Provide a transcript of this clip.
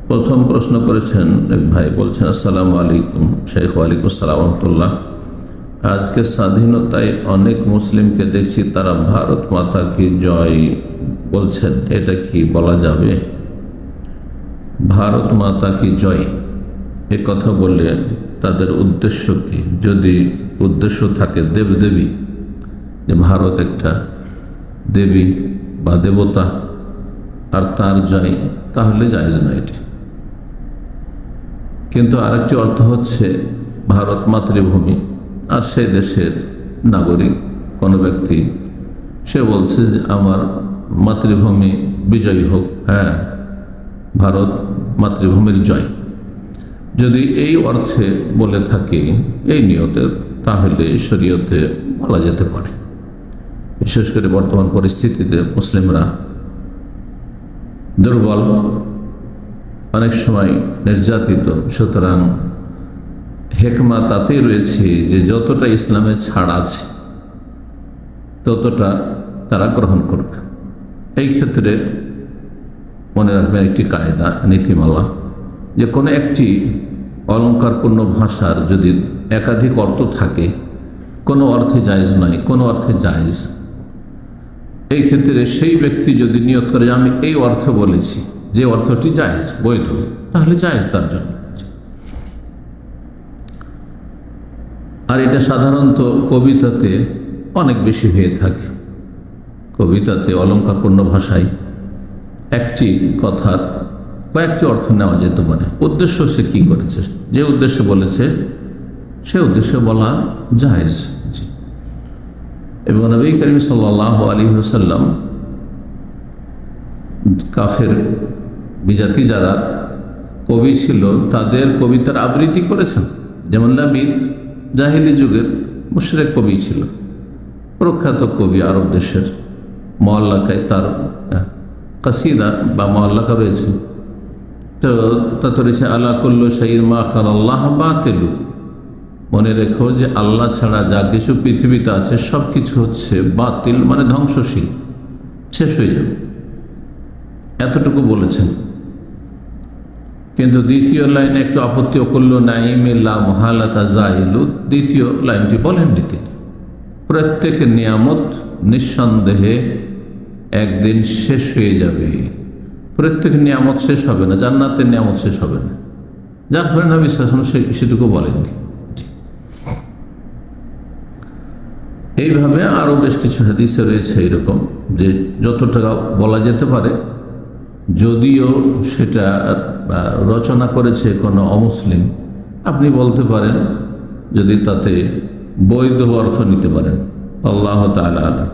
প্রথম প্রশ্ন করেছেন এক ভাই, বলছেন আসসালামু আলাইকুম শেখ। ওয়ালাইকুম আসসালাম রহমতুল্লাহ। আজকে স্বাধীনতায় অনেক মুসলিমকে দেখছি তারা ভারত মাতা কি জয় বলছেন, এটা কি বলা যাবে? ভারত মাতা কি জয় এ কথা বললে তাদের উদ্দেশ্য কি? যদি উদ্দেশ্য থাকে দেবদেবী, যে ভারত একটা দেবী বা দেবতা আর তার জয়, তাহলে জায়েজ না এটি। কিন্তু আরেকটি অর্থ হচ্ছে ভারত মাতৃভূমি, আর সেই দেশের নাগরিক কোনো ব্যক্তি সে বলছে যে আমার মাতৃভূমি বিজয়ী হোক, হ্যাঁ ভারত মাতৃভূমির জয়। যদি এই অর্থে বলে থাকি, এই নিয়তে, তাহলে শরীয়তে বলা যেতে পারে। বিশেষ করে বর্তমান পরিস্থিতিতে মুসলিমরা দুর্বল, অনেক সময় নির্যাতিত, সুতরাং হেকমা তাতেই রয়েছে যে যতটা ইসলামে ছাড় আছে ততটা তারা গ্রহণ করবে। এই ক্ষেত্রে মনে রাখবেন একটি কায়দা, নীতিমালা, যে কোনো একটি অলঙ্কারপূর্ণ ভাষার যদি একাধিক অর্থ থাকে, কোনো অর্থে জায়েজ নয়, কোনো অর্থে জায়েজ, এই ক্ষেত্রে সেই ব্যক্তি যদি নিয়ত করে যে আমি এই অর্থ বলেছি, যে অর্থটি জায়েজ বৈধ, তাহলে জায়েজ তার জন্য। আর এটা সাধারণত কবিতাতে অনেক বেশি হয়ে থাকে। কবিতাতে অলঙ্কারপূর্ণ ভাষায় একটি কথার কয়েকটি অর্থ নেওয়া যেতে পারে। উদ্দেশ্য সে কি করেছে, যে উদ্দেশ্যে বলেছে সে উদ্দেশ্যে বলা জায়েজ। এবং নবী করিম সাল্লাল্লাহু আলাইহি ওয়াসাল্লাম কাফের বিজাতি যারা কবি ছিল তাদের কবিতার আবৃত্তি করেছেন। যেমন লাবিদ জাহিলি যুগের মুশরিক কবি ছিল, প্রখ্যাত কবি আরব দেশের। মুআল্লাকায় তার কাসিদা বা মুআল্লাকা রয়েছে। তো তাতে রয়েছে আলা কুল্লু শাইইন মা খালাল্লাহ বাতিলু, মনে রেখো যে আল্লাহ ছাড়া যা কিছু পৃথিবীতে আছে সব কিছু হচ্ছে বাতিল, মানে ধ্বংসশীল, শেষ হয়ে যাবে, এতটুকু বলেছেন। কিন্তু দ্বিতীয় লাইনে একটু আপত্তি করলো, নাইমিল্লা মহালাতা জাইলু, দ্বিতীয় লাইনটি বলেননি তিনি। প্রত্যেক নিয়ামত নিঃসন্দেহে একদিন শেষ হয়ে যাবে। প্রত্যেক নিয়ামত শেষ হবে না, জান্নাতের নিয়ামত শেষ হবে না, যার ফলে নবী সাল্লাল্লাহু আলাইহি ওয়াসাল্লাম সেটুকু বলেননি। এইভাবে আরও বেশ কিছু হাদিসে রয়েছে এরকম, যে যতটা বলা যেতে পারে, যদিও সেটা রচনা করেছে কোনো অমুসলিম, আপনি বলতে পারেন যদি তাতে বৈধ অর্থ নিতে পারেন। আল্লাহ তাআলা আলাম।